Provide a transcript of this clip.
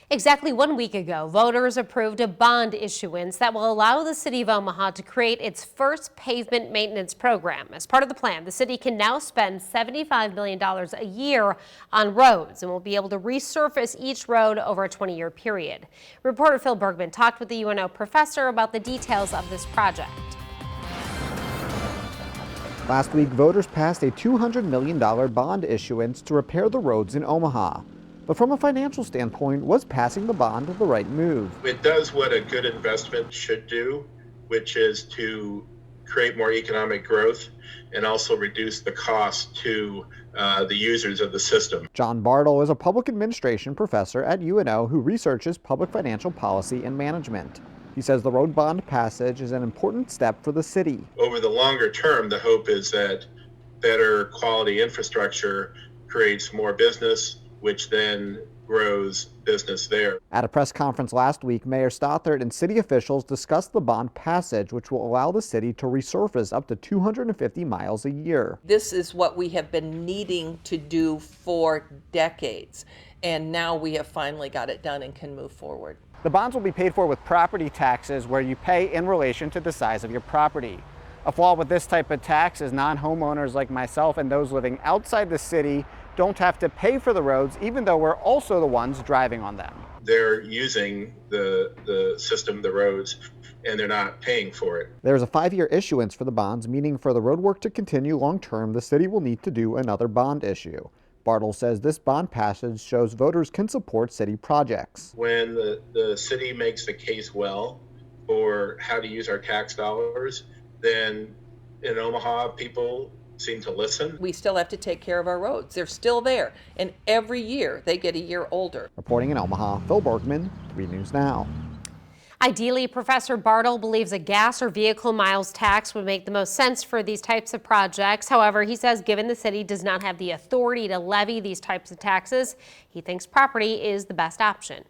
Exactly 1 week ago, voters approved a bond issuance that will allow the city of Omaha to create its first pavement maintenance program. As part of the plan, the city can now spend $75 million a year on roads and will be able to resurface each road over a 20-year period. Reporter Phil Bergman talked with the UNO professor about the details of this project. Last week, voters passed a $200 million bond issuance to repair the roads in Omaha. But from a financial standpoint, was passing the bond the right move? It does what a good investment should do, which is to create more economic growth and also reduce the cost to the users of the system. John Bartle is a public administration professor at UNO who researches public financial policy and management. He says the road bond passage is an important step for the city. Over the longer term, the hope is that better quality infrastructure creates more business, which then grows business there. At a press conference last week, Mayor Stothert and city officials discussed the bond passage, which will allow the city to resurface up to 250 miles a year. This is what we have been needing to do for decades, and now we have finally got it done and can move forward. The bonds will be paid for with property taxes, where you pay in relation to the size of your property. A flaw with this type of tax is non-homeowners like myself and those living outside the city don't have to pay for the roads, even though we're also the ones driving on them. They're using the system, the roads, and they're not paying for it. There's a 5-year issuance for the bonds, meaning for the road work to continue long term, the city will need to do another bond issue. Bartle says this bond passage shows voters can support city projects. When the city makes the case well for how to use our tax dollars, then in Omaha, people seem to listen. We still have to take care of our roads. They're still there, and every year they get a year older. Reporting in Omaha, Phil Bergman, 3 News Now. Ideally, Professor Bartle believes a gas or vehicle miles tax would make the most sense for these types of projects. However, he says given the city does not have the authority to levy these types of taxes, he thinks property is the best option.